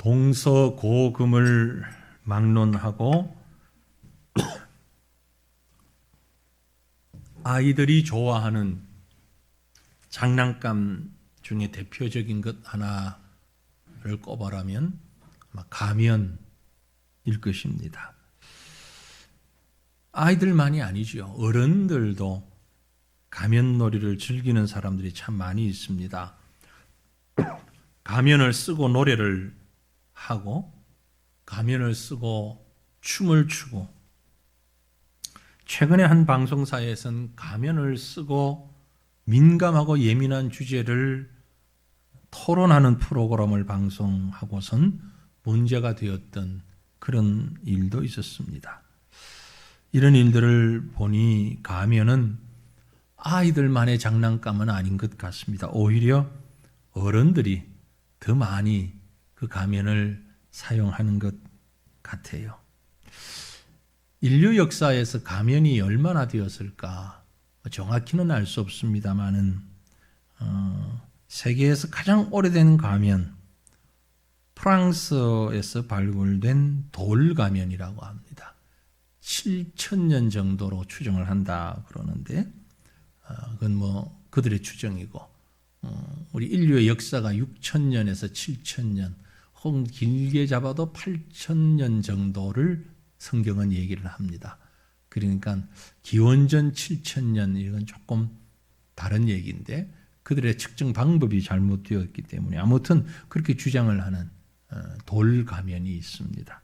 동서고금을 막론하고 아이들이 좋아하는 장난감 중에 대표적인 것 하나를 꼽아라면 아마 가면일 것입니다. 아이들만이 아니죠. 어른들도 가면놀이를 즐기는 사람들이 참 많이 있습니다. 가면을 쓰고 노래를 하고 가면을 쓰고 춤을 추고, 최근에 한 방송사에서는 가면을 쓰고 민감하고 예민한 주제를 토론하는 프로그램을 방송하고선 문제가 되었던 그런 일도 있었습니다. 이런 일들을 보니 가면은 아이들만의 장난감은 아닌 것 같습니다. 오히려 어른들이 더 많이 그 가면을 사용하는 것 같아요. 인류 역사에서 가면이 얼마나 되었을까 정확히는 알 수 없습니다만은 세계에서 가장 오래된 가면, 프랑스에서 발굴된 돌 가면이라고 합니다. 7,000년 정도로 추정을 한다 그러는데, 그건 뭐 그들의 추정이고, 우리 인류의 역사가 6,000년에서 7,000년, 혹은 길게 잡아도 8,000년 정도를 성경은 얘기를 합니다. 그러니까 기원전 7,000년 이건 조금 다른 얘기인데 그들의 측정 방법이 잘못되었기 때문에 아무튼 그렇게 주장을 하는 돌 가면이 있습니다.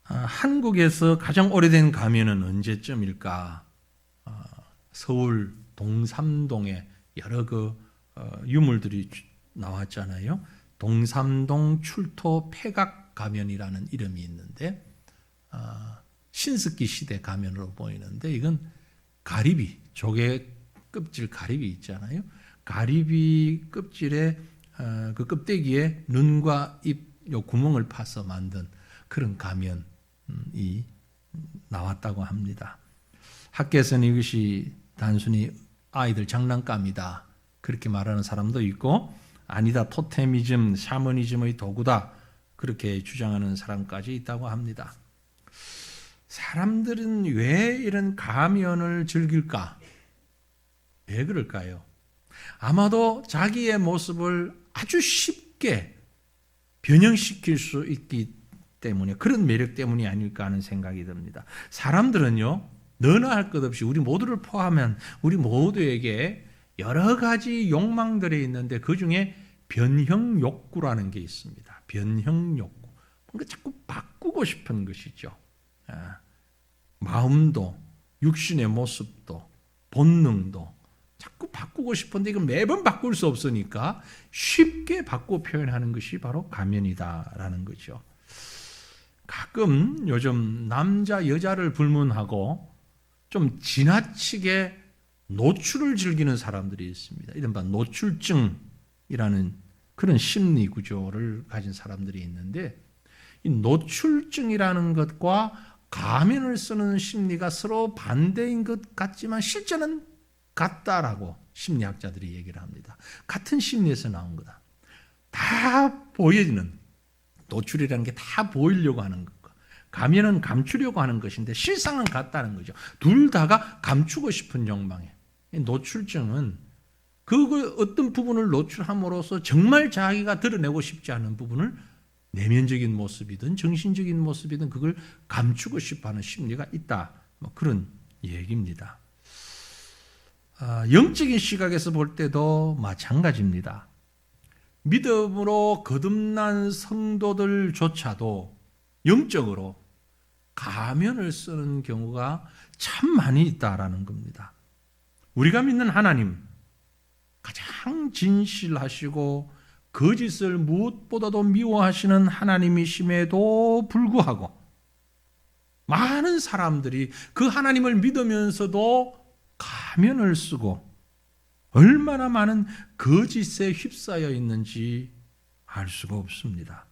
한국에서 가장 오래된 가면은 언제쯤일까? 서울 동삼동에 여러 유물들이 나왔잖아요. 동삼동 출토 폐각 가면이라는 이름이 있는데 신석기 시대 가면으로 보이는데, 이건 가리비, 조개 껍질 가리비 있잖아요. 가리비 껍질에 그 껍데기에 눈과 입 요 구멍을 파서 만든 그런 가면이 나왔다고 합니다. 학계에서는 이것이 단순히 아이들 장난감이다 그렇게 말하는 사람도 있고, 아니다, 토테미즘, 샤머니즘의 도구다 그렇게 주장하는 사람까지 있다고 합니다. 사람들은 왜 이런 가면을 즐길까? 왜 그럴까요? 아마도 자기의 모습을 아주 쉽게 변형시킬 수 있기 때문에, 그런 매력 때문이 아닐까 하는 생각이 듭니다. 사람들은요, 너나 할 것 없이 우리 모두를 포함한 우리 모두에게 여러 가지 욕망들이 있는데 그 중에 변형 욕구라는 게 있습니다. 변형 욕구. 뭔가 자꾸 바꾸고 싶은 것이죠. 마음도, 육신의 모습도, 본능도 자꾸 바꾸고 싶은데 이걸 매번 바꿀 수 없으니까 쉽게 바꾸어 표현하는 것이 바로 가면이다라는 거죠. 가끔 요즘 남자, 여자를 불문하고 좀 지나치게 노출을 즐기는 사람들이 있습니다. 이른바 노출증이라는 그런 심리 구조를 가진 사람들이 있는데, 이 노출증이라는 것과 가면을 쓰는 심리가 서로 반대인 것 같지만 실제는 같다라고 심리학자들이 얘기를 합니다. 같은 심리에서 나온 거다. 다 보이는, 노출이라는 게 다 보이려고 하는 것과 가면은 감추려고 하는 것인데 실상은 같다는 거죠. 둘 다가 감추고 싶은 욕망에, 노출증은 그 어떤 부분을 노출함으로써 정말 자기가 드러내고 싶지 않은 부분을 내면적인 모습이든 정신적인 모습이든 그걸 감추고 싶어하는 심리가 있다. 뭐 그런 얘기입니다. 영적인 시각에서 볼 때도 마찬가지입니다. 믿음으로 거듭난 성도들조차도 영적으로 가면을 쓰는 경우가 참 많이 있다라는 겁니다. 우리가 믿는 하나님, 가장 진실하시고 거짓을 무엇보다도 미워하시는 하나님이심에도 불구하고 많은 사람들이 그 하나님을 믿으면서도 가면을 쓰고 얼마나 많은 거짓에 휩싸여 있는지 알 수가 없습니다.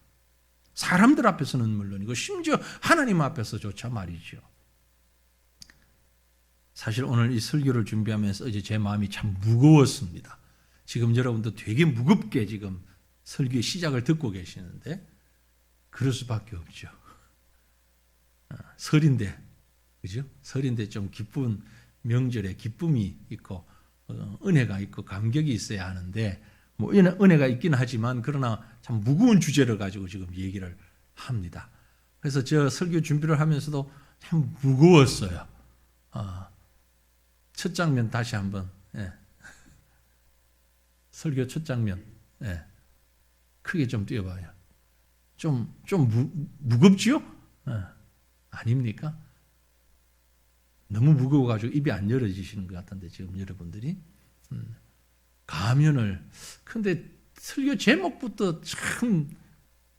사람들 앞에서는 물론이고 심지어 하나님 앞에서조차 말이죠. 사실 오늘 이 설교를 준비하면서 어제 제 마음이 참 무거웠습니다. 지금 여러분도 되게 무겁게 지금 설교의 시작을 듣고 계시는데 그럴 수밖에 없죠. 설인데, 그죠? 설인데 좀 기쁜 명절에 기쁨이 있고 은혜가 있고 감격이 있어야 하는데 뭐 은혜가 있긴 하지만 그러나 참 무거운 주제를 가지고 지금 얘기를 합니다. 그래서 저 설교 준비를 하면서도 참 무거웠어요. 첫 장면 다시 한번. 설교 첫 장면. 크게 좀 띄워봐요. 좀 무겁지요? 아닙니까? 너무 무거워가지고 입이 안 열어지시는 것 같은데 지금 여러분들이 가면을. 근데 설교 제목부터 참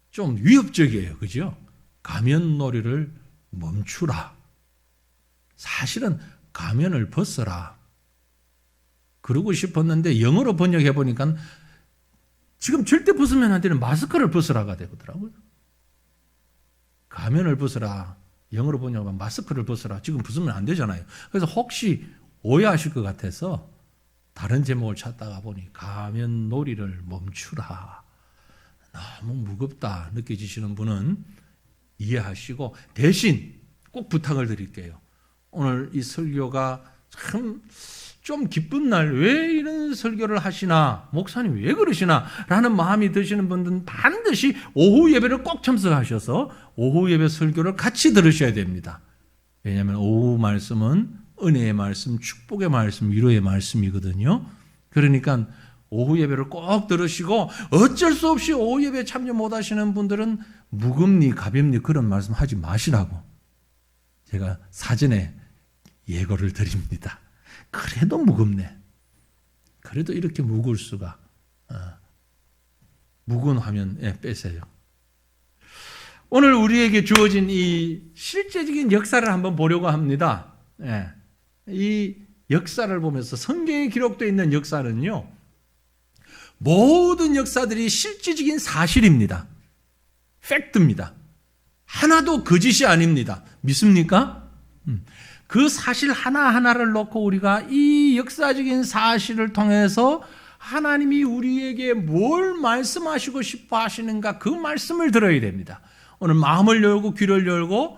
좀 위협적이에요, 그죠? 가면놀이를 멈추라. 사실은 가면을 벗어라. 그러고 싶었는데 영어로 번역해 보니까 지금 절대 벗으면 안 되는 마스크를 벗으라가 되더라고요. 가면을 벗으라. 영어로 번역하면 마스크를 벗으라. 지금 벗으면 안 되잖아요. 그래서 혹시 오해하실 것 같아서 다른 제목을 찾다가 보니 가면놀이를 멈추라. 너무 무겁다 느껴지시는 분은 이해하시고 대신 꼭 부탁을 드릴게요. 오늘 이 설교가 참 좀 기쁜 날 왜 이런 설교를 하시나, 목사님 왜 그러시나 라는 마음이 드시는 분들은 반드시 오후 예배를 꼭 참석하셔서 오후 예배 설교를 같이 들으셔야 됩니다. 왜냐하면 오후 말씀은 은혜의 말씀, 축복의 말씀, 위로의 말씀이거든요. 그러니까 오후 예배를 꼭 들으시고 어쩔 수 없이 오후 예배에 참여 못 하시는 분들은 무겁니 가볍니 그런 말씀 하지 마시라고 제가 사전에 예고를 드립니다. 그래도 무겁네. 그래도 이렇게 무거울 수가. 무거운 화면에 빼세요. 오늘 우리에게 주어진 이 실제적인 역사를 한번 보려고 합니다. 이 역사를 보면서 성경에 기록되어 있는 역사는요, 모든 역사들이 실질적인 사실입니다. 팩트입니다. 하나도 거짓이 아닙니다. 믿습니까? 그 사실 하나하나를 놓고 우리가 이 역사적인 사실을 통해서 하나님이 우리에게 뭘 말씀하시고 싶어 하시는가 그 말씀을 들어야 됩니다. 오늘 마음을 열고 귀를 열고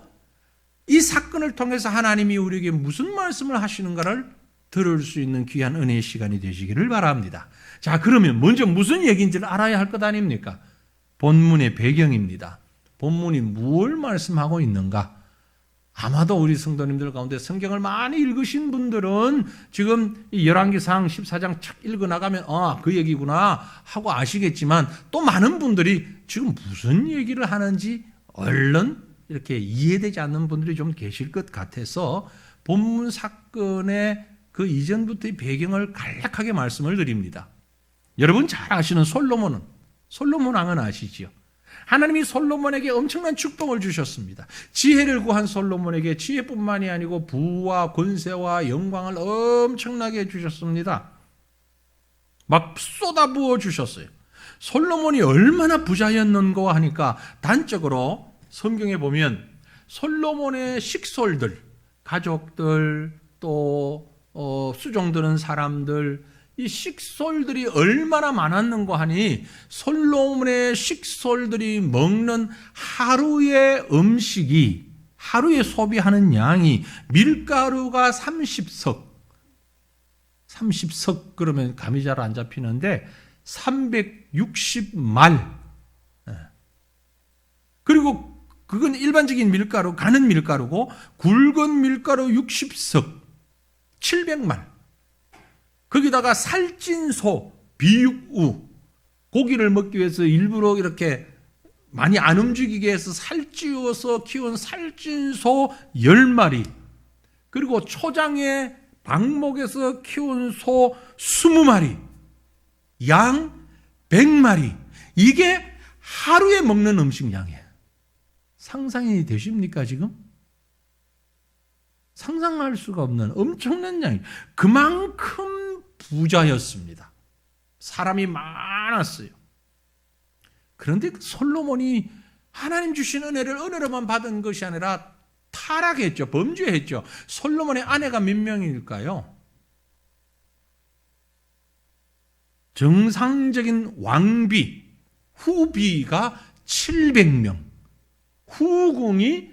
이 사건을 통해서 하나님이 우리에게 무슨 말씀을 하시는가를 들을 수 있는 귀한 은혜의 시간이 되시기를 바랍니다. 자, 그러면 먼저 무슨 얘기인지를 알아야 할 것 아닙니까? 본문의 배경입니다. 본문이 뭘 말씀하고 있는가? 아마도 우리 성도님들 가운데 성경을 많이 읽으신 분들은 지금 이 열왕기상 14장 책 읽어나가면 그 얘기구나 하고 아시겠지만 또 많은 분들이 지금 무슨 얘기를 하는지 얼른 이렇게 이해되지 않는 분들이 좀 계실 것 같아서 본문 사건의 그 이전부터의 배경을 간략하게 말씀을 드립니다. 여러분 잘 아시는 솔로몬 왕은 아시지요? 하나님이 솔로몬에게 엄청난 축복을 주셨습니다. 지혜를 구한 솔로몬에게 지혜뿐만이 아니고 부와 권세와 영광을 엄청나게 주셨습니다. 막 쏟아부어 주셨어요. 솔로몬이 얼마나 부자였는가 하니까 단적으로 성경에 보면 솔로몬의 식솔들, 가족들, 또 수종드는 사람들, 이 식솔들이 얼마나 많았는가 하니 솔로몬의 식솔들이 먹는 하루의 음식이, 하루에 소비하는 양이 밀가루가 30석 그러면 감이 잘 안 잡히는데 360말. 그리고 그건 일반적인 밀가루, 가는 밀가루고 굵은 밀가루 60석 700말. 거기다가 살찐 소, 비육우, 고기를 먹기 위해서 일부러 이렇게 많이 안 움직이게 해서 살찌워서 키운 살찐 소 10마리, 그리고 초장에 방목에서 키운 소 20마리, 양 100마리. 이게 하루에 먹는 음식 양이에요. 상상이 되십니까 지금? 상상할 수가 없는 엄청난 양이에요. 그만큼 부자였습니다. 사람이 많았어요. 그런데 솔로몬이 하나님 주신 은혜로만 받은 것이 아니라 타락했죠. 범죄했죠. 솔로몬의 아내가 몇 명일까요? 정상적인 왕비, 후비가 700명, 후궁이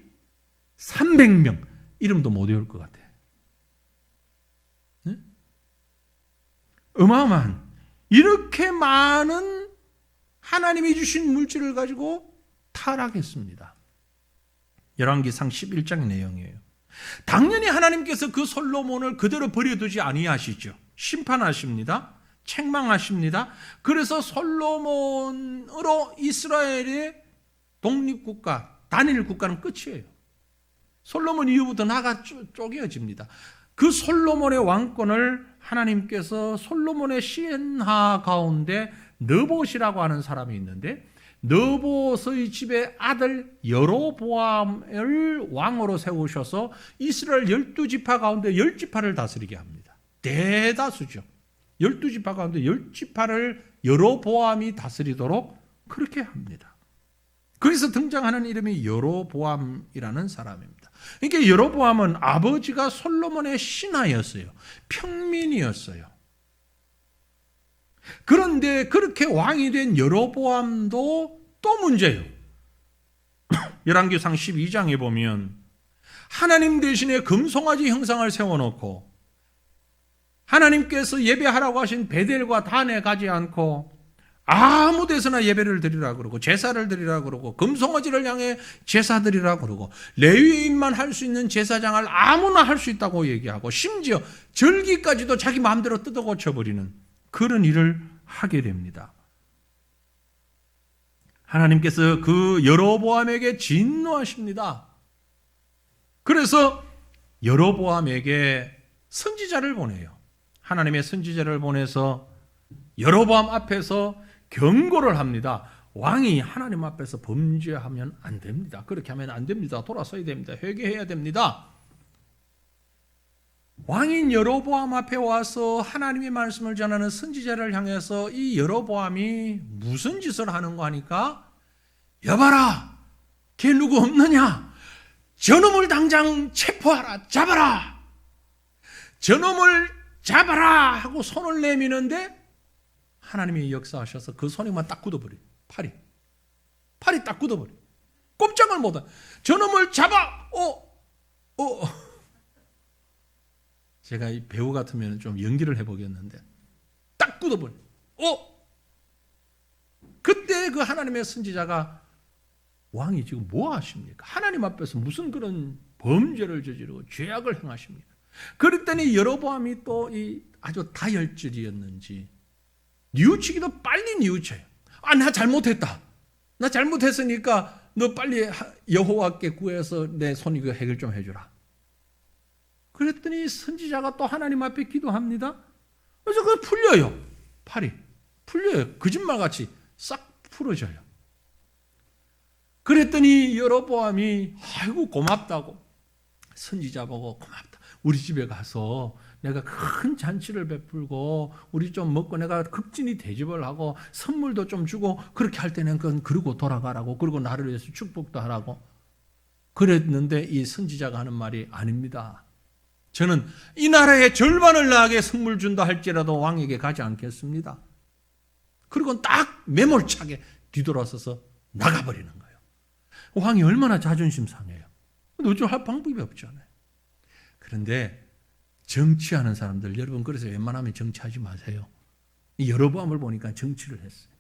300명. 이름도 못 외울 것 같아. 네? 어마어마한, 이렇게 많은 하나님이 주신 물질을 가지고 타락했습니다. 열왕기상 11장 내용이에요. 당연히 하나님께서 그 솔로몬을 그대로 버려두지 아니하시죠. 심판하십니다. 책망하십니다. 그래서 솔로몬으로 이스라엘의 독립국가, 단일 국가는 끝이에요. 솔로몬 이후부터 나가 쪼개어집니다. 그 솔로몬의 왕권을 하나님께서 솔로몬의 시행하 가운데 느봇이라고 하는 사람이 있는데, 느봇의 집의 아들 여로보암을 왕으로 세우셔서 이스라엘 12지파 가운데 10지파를 다스리게 합니다. 대다수죠. 12지파 가운데 10지파를 여로보암이 다스리도록 그렇게 합니다. 거기서 등장하는 이름이 여로보암이라는 사람입니다. 그러니까 여로보암은 아버지가 솔로몬의 신하였어요. 평민이었어요. 그런데 그렇게 왕이 된 여로보암도 또 문제예요. 열왕기상 12장에 보면 하나님 대신에 금송아지 형상을 세워놓고 하나님께서 예배하라고 하신 베델과 단에 가지 않고 아무 데서나 예배를 드리라 그러고 제사를 드리라 그러고 금송아지를 향해 제사 드리라 그러고 레위인만 할 수 있는 제사장을 아무나 할 수 있다고 얘기하고 심지어 절기까지도 자기 마음대로 뜯어 고쳐버리는 그런 일을 하게 됩니다. 하나님께서 그 여로보암에게 진노하십니다. 그래서 여로보암에게 선지자를 보내요. 하나님의 선지자를 보내서 여로보암 앞에서 경고를 합니다. 왕이 하나님 앞에서 범죄하면 안 됩니다. 그렇게 하면 안 됩니다. 돌아서야 됩니다. 회개해야 됩니다. 왕인 여로보암 앞에 와서 하나님의 말씀을 전하는 선지자를 향해서 이 여로보암이 무슨 짓을 하는가 하니까, 여봐라, 걔 누구 없느냐? 저놈을 당장 체포하라, 잡아라, 저놈을 잡아라 하고 손을 내미는데 하나님이 역사하셔서 그 손에만 딱 굳어버려요. 팔이 딱 굳어버려요. 꼼짝을 못해. 저놈을 잡아! 제가 이 배우 같으면 좀 연기를 해보겠는데 딱 굳어버려. 그때 그 하나님의 선지자가, 왕이 지금 뭐 하십니까? 하나님 앞에서 무슨 그런 범죄를 저지르고 죄악을 행하십니까? 그랬더니 여로보암이 또 아주 다혈질이었는지 뉘우치기도 빨리 뉘우쳐요. 나 잘못했다. 나 잘못했으니까 너 빨리 여호와께 구해서 내 손 이거 해결 좀 해주라. 그랬더니 선지자가 또 하나님 앞에 기도합니다. 그래서 그거 풀려요. 팔이 풀려요. 거짓말같이 싹 풀어져요. 그랬더니 여로보암이 아이고 고맙다고, 선지자 보고 고맙다, 우리 집에 가서 내가 큰 잔치를 베풀고 우리 좀 먹고 내가 극진히 대접을 하고 선물도 좀 주고 그렇게 할 때는 그건 그러고 돌아가라고, 그리고 나를 위해서 축복도 하라고 그랬는데, 이 선지자가 하는 말이, 아닙니다. 저는 이 나라의 절반을 나에게 선물 준다 할지라도 왕에게 가지 않겠습니다. 그리고 딱 매몰차게 뒤돌아서서 나가버리는 거예요. 왕이 얼마나 자존심 상해요. 근데 어쩔 방법이 없잖아요. 그런데 정치하는 사람들, 여러분, 그래서 웬만하면 정치하지 마세요. 이 여로보암을 보니까 정치를 했어요.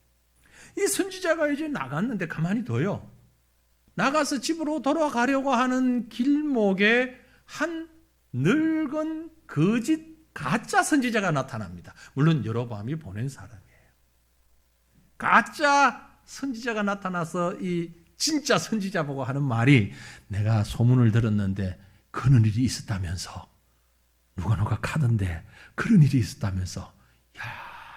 이 선지자가 이제 나갔는데 가만히 둬요. 나가서 집으로 돌아가려고 하는 길목에 한 늙은 거짓 가짜 선지자가 나타납니다. 물론 여로보암이 보낸 사람이에요. 가짜 선지자가 나타나서 이 진짜 선지자 보고 하는 말이, 내가 소문을 들었는데 그런 일이 있었다면서, 누가 카던데 그런 일이 있었다면서, 야,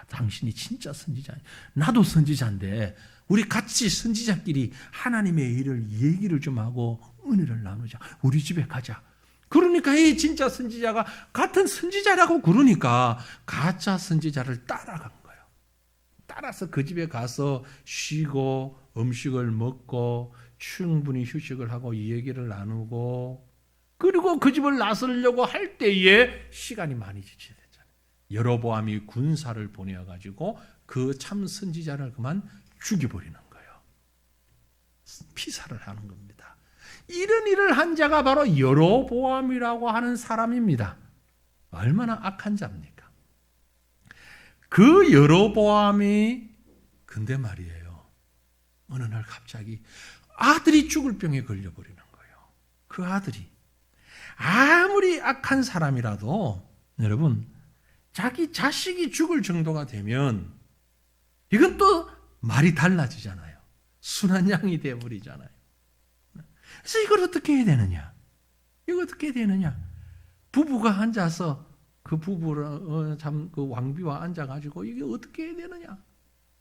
당신이 진짜 선지자, 나도 선지자인데 우리 같이 선지자끼리 하나님의 일을 얘기를 좀 하고 은혜를 나누자, 우리 집에 가자. 그러니까 이 진짜 선지자가 같은 선지자라고 그러니까 가짜 선지자를 따라간 거예요. 따라서 그 집에 가서 쉬고 음식을 먹고 충분히 휴식을 하고 얘기를 나누고, 그리고 그 집을 나서려고 할 때에 시간이 많이 지체됐잖아요. 여로보암이 군사를 보내가지고 그 참 선지자를 그만 죽여버리는 거예요. 피살을 하는 겁니다. 이런 일을 한 자가 바로 여로보암이라고 하는 사람입니다. 얼마나 악한 자입니까? 그 여로보암이 근데 말이에요. 어느 날 갑자기 아들이 죽을 병에 걸려버리는 거예요. 그 아들이 아무리 악한 사람이라도 여러분 자기 자식이 죽을 정도가 되면 이건 또 말이 달라지잖아요. 순한 양이 되어버리잖아요. 그래서 이걸 어떻게 해야 되느냐? 이거 어떻게 해야 되느냐? 부부가 앉아서 그 부부를 참 그 왕비와 앉아가지고 이게 어떻게 해야 되느냐?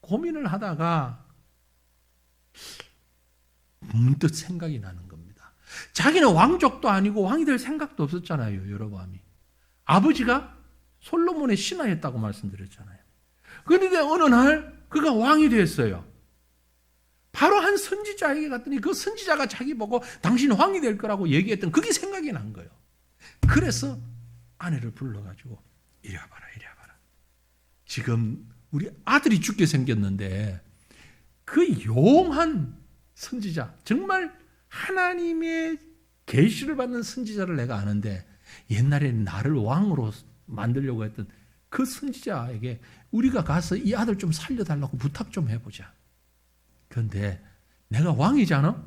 고민을 하다가 문득 생각이 나는 겁니다. 자기는 왕족도 아니고 왕이 될 생각도 없었잖아요. 여로보암이. 아버지가 솔로몬의 신하였다고 말씀드렸잖아요. 그런데 어느 날 그가 왕이 됐어요. 바로 한 선지자에게 갔더니 그 선지자가 자기 보고 당신 왕이 될 거라고 얘기했던 그게 생각이 난 거예요. 그래서 아내를 불러가지고 이리 와봐라, 이리 와봐라. 지금 우리 아들이 죽게 생겼는데 그 용한 선지자, 정말 하나님의 계시를 받는 선지자를 내가 아는데 옛날에 나를 왕으로 만들려고 했던 그 선지자에게 우리가 가서 이 아들 좀 살려달라고 부탁 좀 해보자. 그런데 내가 왕이잖아?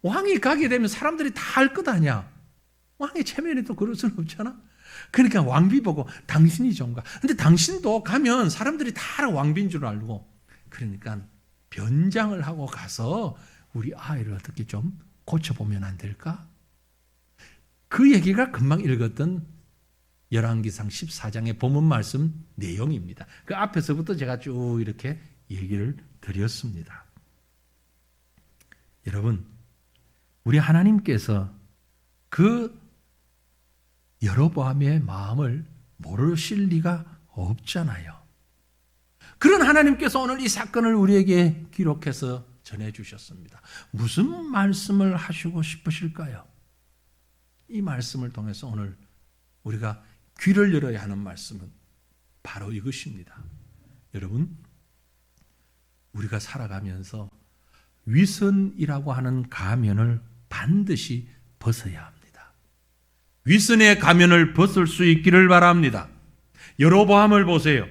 왕이 가게 되면 사람들이 다 알 것 아니야. 왕의 체면이 또 그럴 수는 없잖아. 그러니까 왕비 보고 당신이 좀가. 근데 당신도 가면 사람들이 다 왕비인 줄 알고. 그러니까 변장을 하고 가서 우리 아이를 어떻게 좀 고쳐보면 안 될까? 그 얘기가 금방 읽었던 열왕기상 14장의 본문 말씀 내용입니다. 그 앞에서부터 제가 쭉 이렇게 얘기를 드렸습니다. 여러분, 우리 하나님께서 그 여로보암의 마음을 모르실 리가 없잖아요. 그런 하나님께서 오늘 이 사건을 우리에게 기록해서 전해주셨습니다. 무슨 말씀을 하시고 싶으실까요? 이 말씀을 통해서 오늘 우리가 귀를 열어야 하는 말씀은 바로 이것입니다. 여러분, 우리가 살아가면서 위선이라고 하는 가면을 반드시 벗어야 합니다. 위선의 가면을 벗을 수 있기를 바랍니다. 여로보암을 보세요.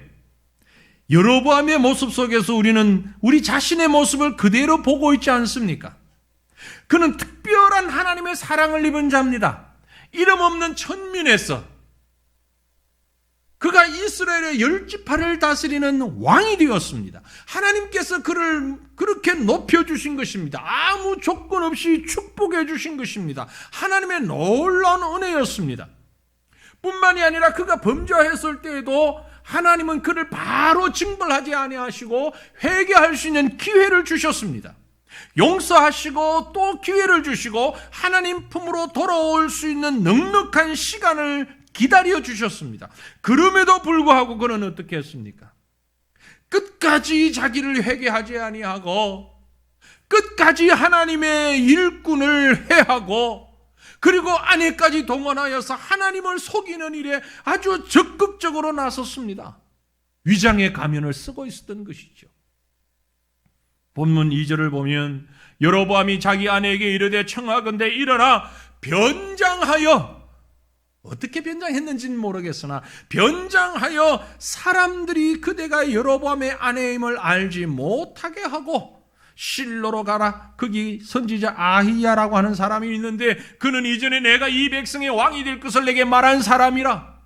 여로보암의 모습 속에서 우리는 우리 자신의 모습을 그대로 보고 있지 않습니까? 그는 특별한 하나님의 사랑을 입은 자입니다. 이름 없는 천민에서 그가 이스라엘의 10지파를 다스리는 왕이 되었습니다. 하나님께서 그를 그렇게 높여주신 것입니다. 아무 조건 없이 축복해 주신 것입니다. 하나님의 놀라운 은혜였습니다. 뿐만이 아니라 그가 범죄했을 때에도 하나님은 그를 바로 징벌하지 아니하시고 회개할 수 있는 기회를 주셨습니다. 용서하시고 또 기회를 주시고 하나님 품으로 돌아올 수 있는 넉넉한 시간을 기다려 주셨습니다. 그럼에도 불구하고 그는 어떻게 했습니까? 끝까지 자기를 회개하지 아니하고 끝까지 하나님의 일꾼을 해하고 그리고 아내까지 동원하여서 하나님을 속이는 일에 아주 적극적으로 나섰습니다. 위장의 가면을 쓰고 있었던 것이죠. 본문 2절을 보면 여로보암이 자기 아내에게 이르되 청하건대 일어나 변장하여, 어떻게 변장했는지는 모르겠으나 변장하여 사람들이 그대가 여로보암의 아내임을 알지 못하게 하고 실로로 가라. 거기 선지자 아히야라고 하는 사람이 있는데 그는 이전에 내가 이 백성의 왕이 될 것을 내게 말한 사람이라.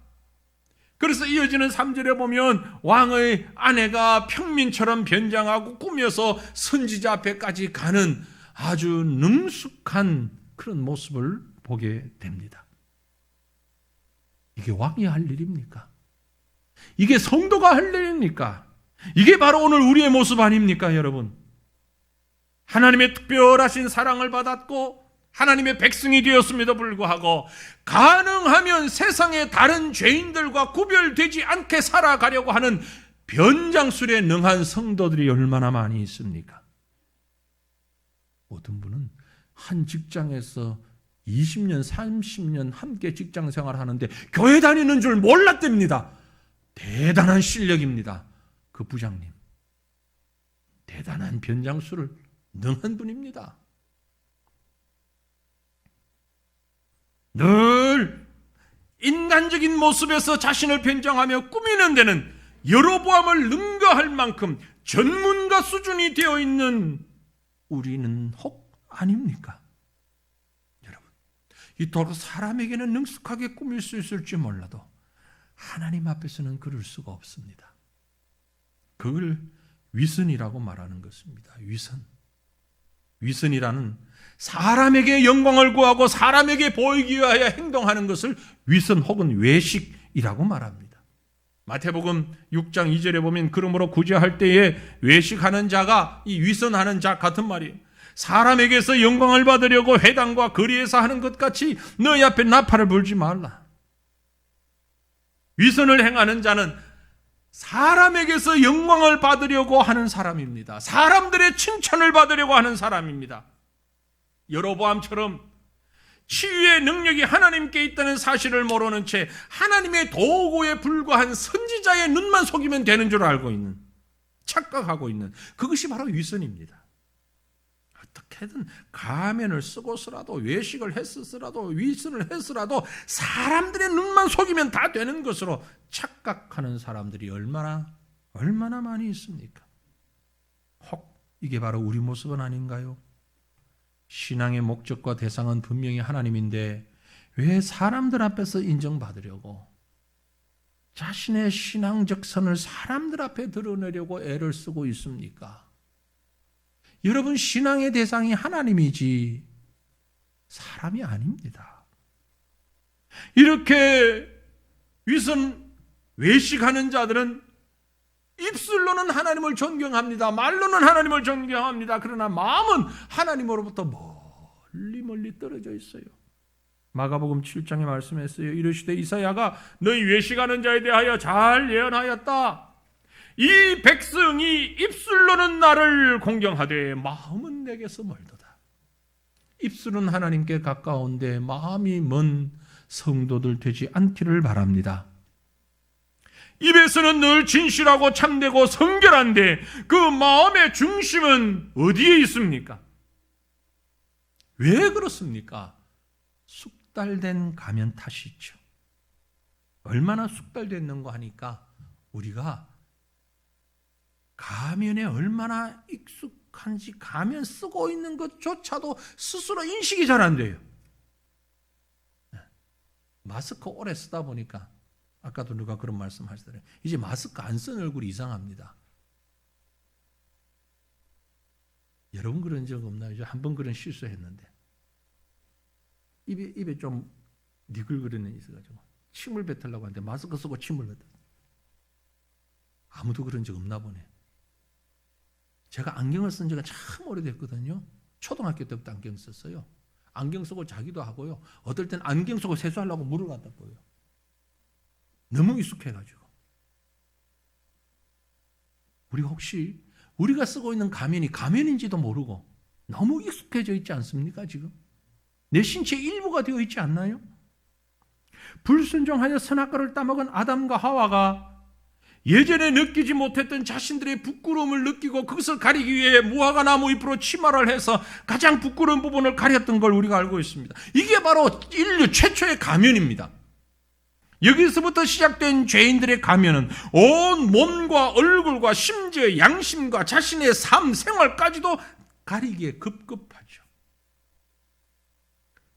그래서 이어지는 3절에 보면 왕의 아내가 평민처럼 변장하고 꾸며서 선지자 앞에까지 가는 아주 능숙한 그런 모습을 보게 됩니다. 이게 왕이 할 일입니까? 이게 성도가 할 일입니까? 이게 바로 오늘 우리의 모습 아닙니까, 여러분? 하나님의 특별하신 사랑을 받았고 하나님의 백성이 되었음에도 불구하고 가능하면 세상의 다른 죄인들과 구별되지 않게 살아가려고 하는 변장술에 능한 성도들이 얼마나 많이 있습니까? 어떤 분은 한 직장에서 20년, 30년 함께 직장 생활하는데 교회 다니는 줄 몰랐답니다. 대단한 실력입니다. 그 부장님. 대단한 변장수를 능한 분입니다. 늘 인간적인 모습에서 자신을 변장하며 꾸미는 데는 여로보암을 능가할 만큼 전문가 수준이 되어 있는 우리는 혹 아닙니까? 여러분, 이토록 사람에게는 능숙하게 꾸밀 수 있을지 몰라도 하나님 앞에서는 그럴 수가 없습니다. 그걸 위선이라고 말하는 것입니다. 위선이라는 사람에게 영광을 구하고 사람에게 보이기 위하여 행동하는 것을 위선 혹은 외식이라고 말합니다. 마태복음 6장 2절에 보면 그러므로 구제할 때에 외식하는 자가 이 위선하는 자 같은 말이에요. 사람에게서 영광을 받으려고 회당과 거리에서 하는 것 같이 너희 앞에 나팔을 불지 말라. 위선을 행하는 자는 사람에게서 영광을 받으려고 하는 사람입니다. 사람들의 칭찬을 받으려고 하는 사람입니다. 여로보암처럼 치유의 능력이 하나님께 있다는 사실을 모르는 채 하나님의 도구에 불과한 선지자의 눈만 속이면 되는 줄 알고 있는, 착각하고 있는, 그것이 바로 위선입니다. 어떻게든 가면을 쓰고서라도 외식을 했으라도 위선을 했으라도 사람들의 눈만 속이면 다 되는 것으로 착각하는 사람들이 얼마나 많이 있습니까? 혹 이게 바로 우리 모습은 아닌가요? 신앙의 목적과 대상은 분명히 하나님인데 왜 사람들 앞에서 인정받으려고 자신의 신앙적 선을 사람들 앞에 드러내려고 애를 쓰고 있습니까? 여러분, 신앙의 대상이 하나님이지 사람이 아닙니다. 이렇게 위선 외식하는 자들은 입술로는 하나님을 존경합니다. 말로는 하나님을 존경합니다. 그러나 마음은 하나님으로부터 멀리 떨어져 있어요. 마가복음 7장에 말씀했어요. 이르시되 이사야가 너희 외식하는 자에 대하여 잘 예언하였다. 이 백성이 입술로는 나를 공경하되 마음은 내게서 멀도다. 입술은 하나님께 가까운데 마음이 먼 성도들 되지 않기를 바랍니다. 입에서는 늘 진실하고 참되고 성결한데 그 마음의 중심은 어디에 있습니까? 왜 그렇습니까? 숙달된 가면 탓이죠. 얼마나 숙달됐는가 하니까 우리가 가면에 얼마나 익숙한지 가면 쓰고 있는 것조차도 스스로 인식이 잘 안 돼요. 마스크 오래 쓰다 보니까 아까도 누가 그런 말씀 하시더래요. 이제 마스크 안 쓴 얼굴이 이상합니다. 여러분 그런 적 없나요? 한 번 그런 실수했는데 입에 좀 니글거리는 게 있어가지고 침을 뱉으려고 하는데 마스크 쓰고 침을 뱉어요. 아무도 그런 적 없나 보네. 제가 안경을 쓴 지가 참 오래됐거든요. 초등학교 때부터 안경 썼어요. 안경 쓰고 자기도 하고요. 어떨 땐 안경 쓰고 세수하려고 물을 갖다 보여요. 너무 익숙해가지고. 우리가 혹시 우리가 쓰고 있는 가면이 가면인지도 모르고 너무 익숙해져 있지 않습니까? 지금 내 신체 일부가 되어 있지 않나요? 불순종하여 선악과를 따먹은 아담과 하와가 예전에 느끼지 못했던 자신들의 부끄러움을 느끼고 그것을 가리기 위해 무화과 나무 잎으로 치마를 해서 가장 부끄러운 부분을 가렸던 걸 우리가 알고 있습니다. 이게 바로 인류 최초의 가면입니다. 여기서부터 시작된 죄인들의 가면은 온 몸과 얼굴과 심지어 양심과 자신의 삶, 생활까지도 가리기에 급급하죠.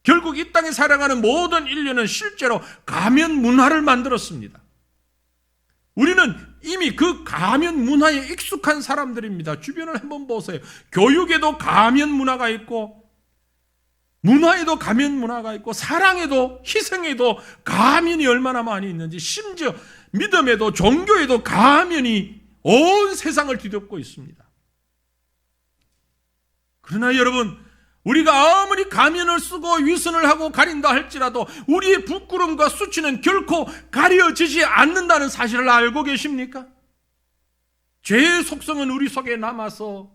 결국 이 땅에 살아가는 모든 인류는 실제로 가면 문화를 만들었습니다. 우리는 이미 그 가면 문화에 익숙한 사람들입니다. 주변을 한번 보세요. 교육에도 가면 문화가 있고 문화에도 가면 문화가 있고 사랑에도 희생에도 가면이 얼마나 많이 있는지 심지어 믿음에도 종교에도 가면이 온 세상을 뒤덮고 있습니다. 그러나 여러분, 우리가 아무리 가면을 쓰고 위선을 하고 가린다 할지라도 우리의 부끄러움과 수치는 결코 가려지지 않는다는 사실을 알고 계십니까? 죄의 속성은 우리 속에 남아서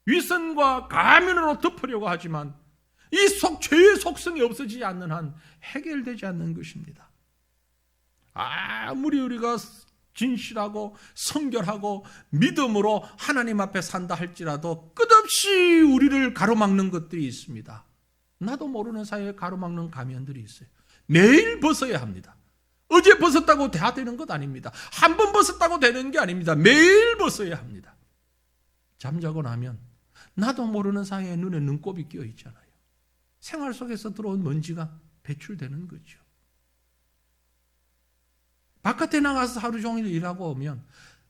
위선과 가면으로 덮으려고 하지만 이 죄의 속성이 없어지지 않는 한 해결되지 않는 것입니다. 아무리 우리가 진실하고 성결하고 믿음으로 하나님 앞에 산다 할지라도 끝없이 우리를 가로막는 것들이 있습니다. 나도 모르는 사이에 가로막는 가면들이 있어요. 매일 벗어야 합니다. 어제 벗었다고 다 되는 것 아닙니다. 한 번 벗었다고 되는 게 아닙니다. 매일 벗어야 합니다. 잠자고 나면 나도 모르는 사이에 눈에 눈곱이 끼어 있잖아요. 생활 속에서 들어온 먼지가 배출되는 거죠. 바깥에 나가서 하루 종일 일하고 오면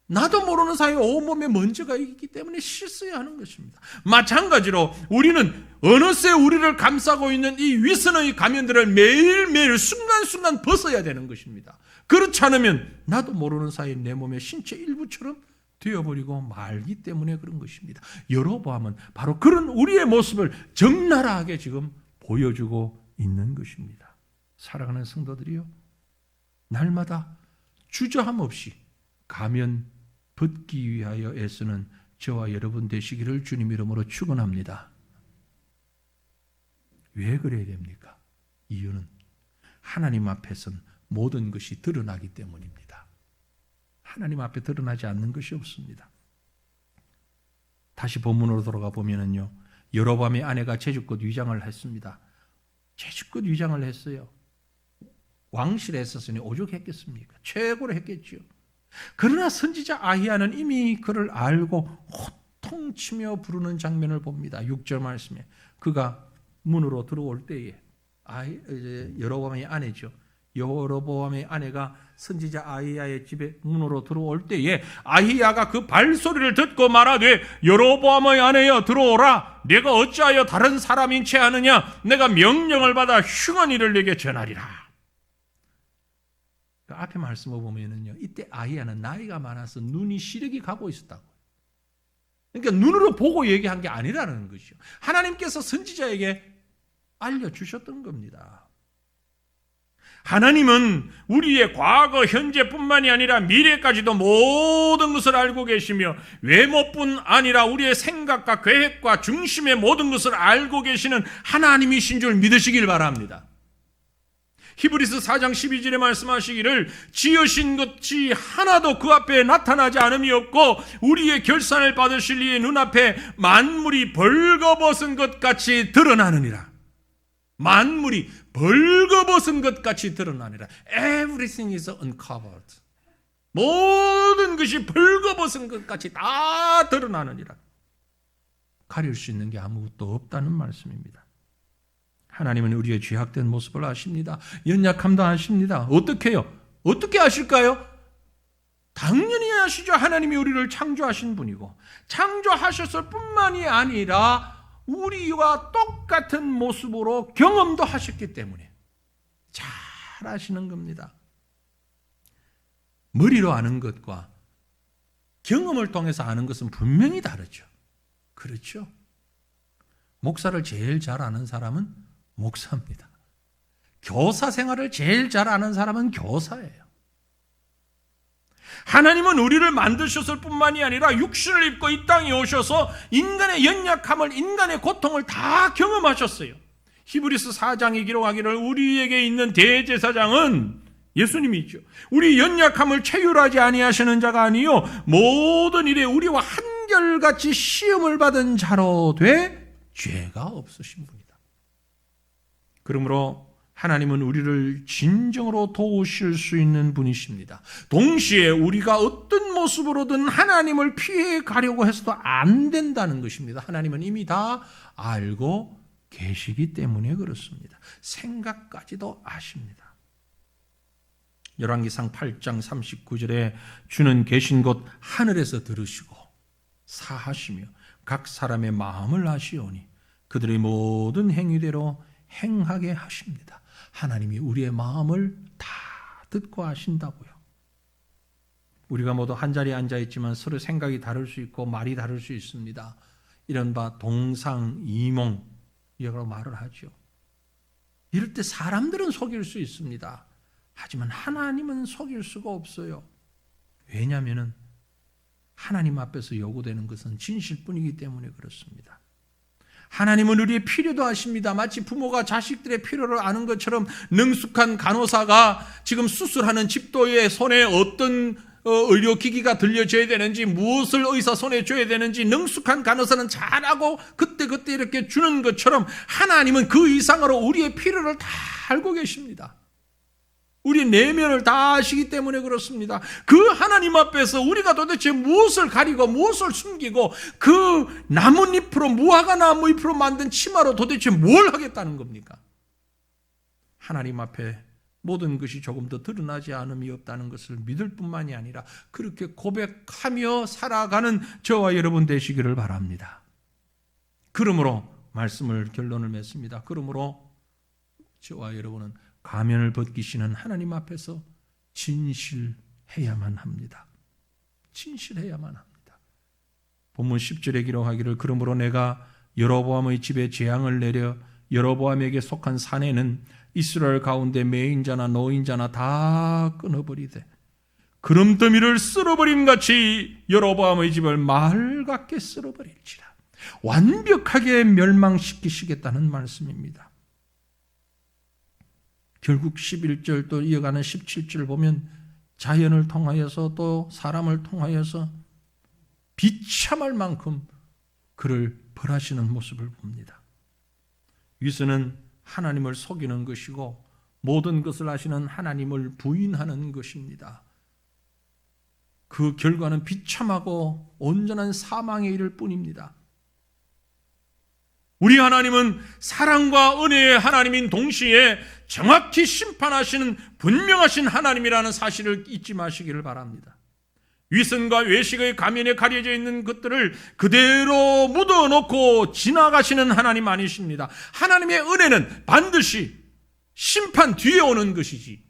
나도 모르는 사이에 온몸에 먼지가 있기 때문에 씻어야 하는 것입니다. 마찬가지로 우리는 어느새 우리를 감싸고 있는 이 위선의 가면들을 매일매일 순간순간 벗어야 되는 것입니다. 그렇지 않으면 나도 모르는 사이에 내 몸의 신체 일부처럼 되어버리고 말기 때문에 그런 것입니다. 여로보암은 바로 그런 우리의 모습을 적나라하게 지금 보여주고 있는 것입니다. 사랑하는 성도들이요, 날마다 주저함 없이 가면 벗기 위하여 애쓰는 저와 여러분 되시기를 주님 이름으로 축원합니다. 왜 그래야 됩니까? 이유는 하나님 앞에선 모든 것이 드러나기 때문입니다. 하나님 앞에 드러나지 않는 것이 없습니다. 다시 본문으로 돌아가 보면은요, 여로보암의 아내가 제주껏 위장을 했습니다. 제주껏 위장을 했어요. 왕실에 있었으니 오죽했겠습니까? 최고로 했겠죠. 그러나 선지자 아히야는 이미 그를 알고 호통치며 부르는 장면을 봅니다. 6절 말씀에 그가 문으로 들어올 때에 여로보암의 아내죠. 여로보암의 아내가 선지자 아히야의 집에 문으로 들어올 때에 아히야가 그 발소리를 듣고 말하되 여로보암의 아내여 들어오라. 내가 어찌하여 다른 사람인 채 하느냐. 내가 명령을 받아 흉한 일을 내게 전하리라. 그 앞에 말씀을 보면은요, 이때 아히야는 나이가 많아서 눈이 시력이 가고 있었다고. 그러니까 눈으로 보고 얘기한 게 아니라는 것이죠. 하나님께서 선지자에게 알려주셨던 겁니다. 하나님은 우리의 과거, 현재뿐만이 아니라 미래까지도 모든 것을 알고 계시며 외모뿐 아니라 우리의 생각과 계획과 중심의 모든 것을 알고 계시는 하나님이신 줄 믿으시길 바랍니다. 히브리서 4장 12절에 말씀하시기를 지으신 것이 하나도 그 앞에 나타나지 않음이 없고 우리의 결산을 받으실 이의 눈앞에 만물이 벌거벗은 것 같이 드러나느니라. 만물이 벌거벗은 것 같이 드러나느니라. Everything is uncovered. 모든 것이 벌거벗은 것 같이 다 드러나느니라. 가릴 수 있는 게 아무것도 없다는 말씀입니다. 하나님은 우리의 죄악된 모습을 아십니다. 연약함도 아십니다. 어떻게 해요? 어떻게 아실까요? 당연히 아시죠. 하나님이 우리를 창조하신 분이고 창조하셨을 뿐만이 아니라 우리와 똑같은 모습으로 경험도 하셨기 때문에 잘 아시는 겁니다. 머리로 아는 것과 경험을 통해서 아는 것은 분명히 다르죠. 그렇죠? 목사를 제일 잘 아는 사람은 목사입니다. 교사 생활을 제일 잘 아는 사람은 교사예요. 하나님은 우리를 만드셨을 뿐만이 아니라 육신을 입고 이 땅에 오셔서 인간의 연약함을, 인간의 고통을 다 경험하셨어요. 히브리서 4장이 기록하기를 우리에게 있는 대제사장은 예수님이죠. 우리 연약함을 체휼하지 아니하시는 자가 아니요 모든 일에 우리와 한결같이 시험을 받은 자로 돼 죄가 없으신 분이다. 그러므로 하나님은 우리를 진정으로 도우실 수 있는 분이십니다. 동시에 우리가 어떤 모습으로든 하나님을 피해 가려고 해서도 안 된다는 것입니다. 하나님은 이미 다 알고 계시기 때문에 그렇습니다. 생각까지도 아십니다. 열왕기상 8장 39절에 주는 계신 곳 하늘에서 들으시고 사하시며 각 사람의 마음을 아시오니 그들의 모든 행위대로 행하게 하십니다. 하나님이 우리의 마음을 다 듣고 아신다고요. 우리가 모두 한자리에 앉아있지만 서로 생각이 다를 수 있고 말이 다를 수 있습니다. 이른바 동상이몽이라고 말을 하죠. 이럴 때 사람들은 속일 수 있습니다. 하지만 하나님은 속일 수가 없어요. 왜냐하면 하나님 앞에서 요구되는 것은 진실뿐이기 때문에 그렇습니다. 하나님은 우리의 필요도 아십니다. 마치 부모가 자식들의 필요를 아는 것처럼 능숙한 간호사가 지금 수술하는 집도의 손에 어떤 의료기기가 들려줘야 되는지, 무엇을 의사 손에 줘야 되는지 능숙한 간호사는 잘하고 그때그때 이렇게 주는 것처럼 하나님은 그 이상으로 우리의 필요를 다 알고 계십니다. 우리 내면을 다 아시기 때문에 그렇습니다. 그 하나님 앞에서 우리가 도대체 무엇을 가리고 무엇을 숨기고 그 나뭇잎으로, 무화과 나무잎으로 만든 치마로 도대체 뭘 하겠다는 겁니까? 하나님 앞에 모든 것이 조금 더 드러나지 않음이 없다는 것을 믿을 뿐만이 아니라 그렇게 고백하며 살아가는 저와 여러분 되시기를 바랍니다. 그러므로 말씀을 결론을 맺습니다. 그러므로 저와 여러분은 가면을 벗기시는 하나님 앞에서 진실해야만 합니다. 진실해야만 합니다. 본문 10절에 기록하기를 그러므로 내가 여로보암의 집에 재앙을 내려 여로보암에게 속한 사내는 이스라엘 가운데 매인자나 노인자나 다 끊어버리되 그름더미를 쓸어버림같이 여로보암의 집을 말같게 쓸어버릴지라. 완벽하게 멸망시키시겠다는 말씀입니다. 결국 11절 또 이어가는 17절 보면 자연을 통하여서 또 사람을 통하여서 비참할 만큼 그를 벌하시는 모습을 봅니다. 위선은 하나님을 속이는 것이고 모든 것을 아시는 하나님을 부인하는 것입니다. 그 결과는 비참하고 온전한 사망에 이를 뿐입니다. 우리 하나님은 사랑과 은혜의 하나님인 동시에 정확히 심판하시는 분명하신 하나님이라는 사실을 잊지 마시기를 바랍니다. 위선과 외식의 가면에 가려져 있는 것들을 그대로 묻어놓고 지나가시는 하나님 아니십니다. 하나님의 은혜는 반드시 심판 뒤에 오는 것이지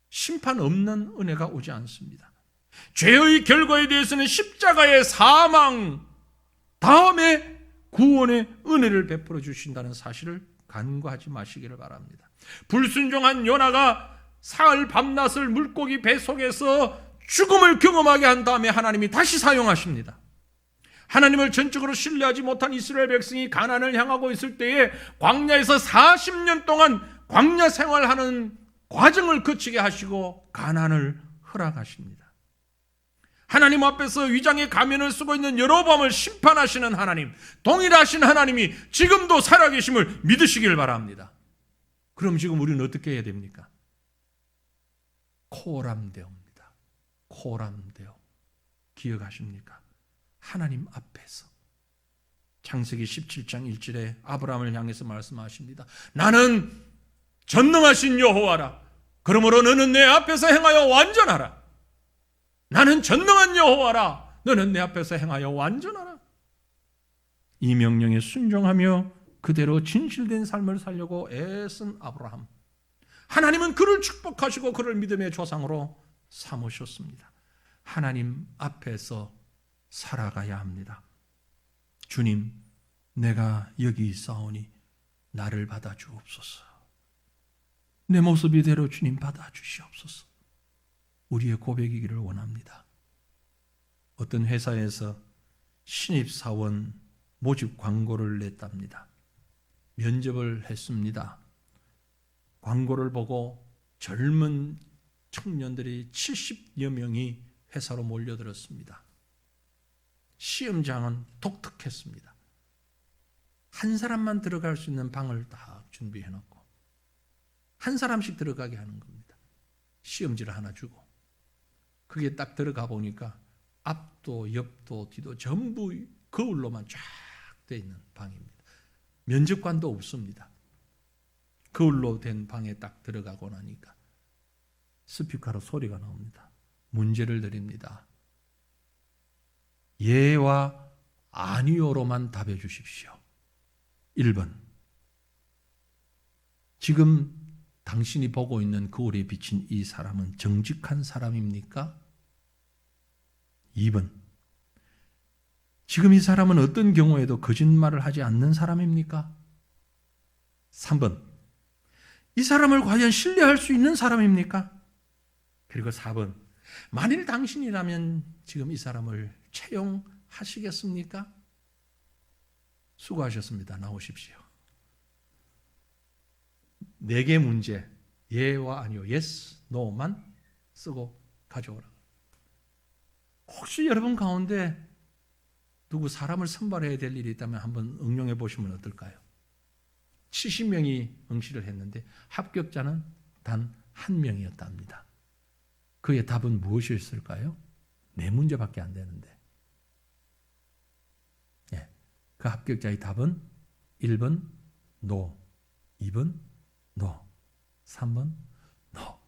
심판 없는 은혜가 오지 않습니다. 죄의 결과에 대해서는 십자가의 사망 다음에 구원의 은혜를 베풀어 주신다는 사실을 간과하지 마시기를 바랍니다. 불순종한 요나가 사흘 밤낮을 물고기 배 속에서 죽음을 경험하게 한 다음에 하나님이 다시 사용하십니다. 하나님을 전적으로 신뢰하지 못한 이스라엘 백성이 가나안을 향하고 있을 때에 광야에서 40년 동안 광야 생활하는 과정을 거치게 하시고 가나안을 허락하십니다. 하나님 앞에서 위장의 가면을 쓰고 있는 여로보암을 심판하시는 하나님, 동일하신 하나님이 지금도 살아계심을 믿으시길 바랍니다. 그럼 지금 우리는 어떻게 해야 됩니까? 코람데오입니다. 코람데오. 기억하십니까? 하나님 앞에서. 창세기 17장 1절에 아브라함을 향해서 말씀하십니다. 나는 전능하신 여호와라. 그러므로 너는 내 앞에서 행하여 완전하라. 나는 전능한 여호와라. 너는 내 앞에서 행하여 완전하라. 이 명령에 순종하며 그대로 진실된 삶을 살려고 애쓴 아브라함. 하나님은 그를 축복하시고 그를 믿음의 조상으로 삼으셨습니다. 하나님 앞에서 살아가야 합니다. 주님, 내가 여기 있사오니 나를 받아주옵소서. 내 모습 이대로 주님 받아주시옵소서. 우리의 고백이기를 원합니다. 어떤 회사에서 신입사원 모집 광고를 냈답니다. 면접을 했습니다. 광고를 보고 젊은 청년들이 70여 명이 회사로 몰려들었습니다. 시험장은 독특했습니다. 한 사람만 들어갈 수 있는 방을 다 준비해놓고 한 사람씩 들어가게 하는 겁니다. 시험지를 하나 주고 그게 딱 들어가 보니까 앞도 옆도 뒤도 전부 거울로만 쫙 돼 있는 방입니다. 면접관도 없습니다. 거울로 된 방에 딱 들어가고 나니까 스피커로 소리가 나옵니다. 문제를 드립니다. 예와 아니요로만 답해 주십시오. 1번. 지금 당신이 보고 있는 거울에 비친 이 사람은 정직한 사람입니까? 2번. 지금 이 사람은 어떤 경우에도 거짓말을 하지 않는 사람입니까? 3번. 이 사람을 과연 신뢰할 수 있는 사람입니까? 그리고 4번. 만일 당신이라면 지금 이 사람을 채용하시겠습니까? 수고하셨습니다. 나오십시오. 4개 문제, 예와 아니요, yes, no만 쓰고 가져오라. 혹시 여러분 가운데 누구 사람을 선발해야 될 일이 있다면 한번 응용해 보시면 어떨까요? 70명이 응시를 했는데 합격자는 단 1명이었답니다. 그의 답은 무엇이었을까요? 4문제밖에 안 되는데. 예, 그 합격자의 답은 1번 노, 2번 노, 3번 노,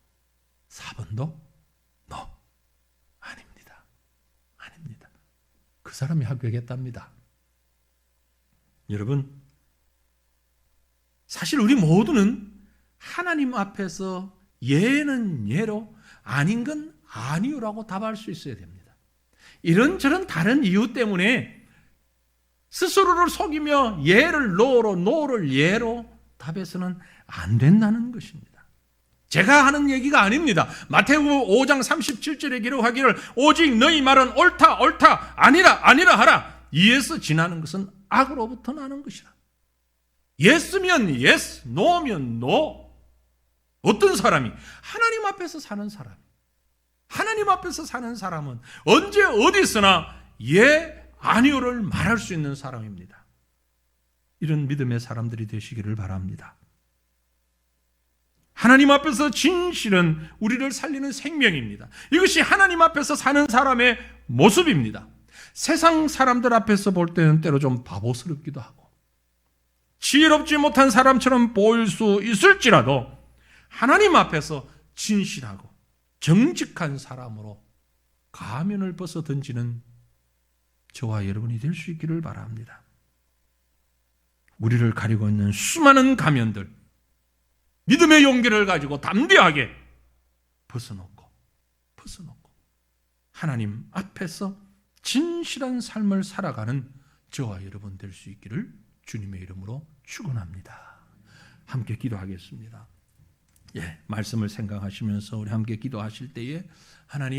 4번도 노. 아닙니다. 아닙니다. 그 사람이 합격했답니다. 여러분, 사실 우리 모두는 하나님 앞에서 예는 예로 아닌 건 아니요라고 답할 수 있어야 됩니다. 이런저런 다른 이유 때문에 스스로를 속이며 예를 노로 노를 예로 답해서는 안 된다는 것입니다. 제가 하는 얘기가 아닙니다. 마태복음 5장 37절에 기록하기를 오직 너희 말은 옳다 옳다 아니라 아니라 하라. 이에서 지나는 것은 악으로부터 나는 것이라. 예스면 예스, 노면 노. 어떤 사람이? 하나님 앞에서 사는 사람. 하나님 앞에서 사는 사람은 언제 어디서나 예, 아니오를 말할 수 있는 사람입니다. 이런 믿음의 사람들이 되시기를 바랍니다. 하나님 앞에서 진실은 우리를 살리는 생명입니다. 이것이 하나님 앞에서 사는 사람의 모습입니다. 세상 사람들 앞에서 볼 때는 때로 좀 바보스럽기도 하고 지혜롭지 못한 사람처럼 보일 수 있을지라도 하나님 앞에서 진실하고 정직한 사람으로 가면을 벗어 던지는 저와 여러분이 될 수 있기를 바랍니다. 우리를 가리고 있는 수많은 가면들, 믿음의 용기를 가지고 담대하게 벗어놓고 하나님 앞에서 진실한 삶을 살아가는 저와 여러분 될 수 있기를 주님의 이름으로 축원합니다. 함께 기도하겠습니다. 예, 말씀을 생각하시면서 우리 함께 기도하실 때에 하나님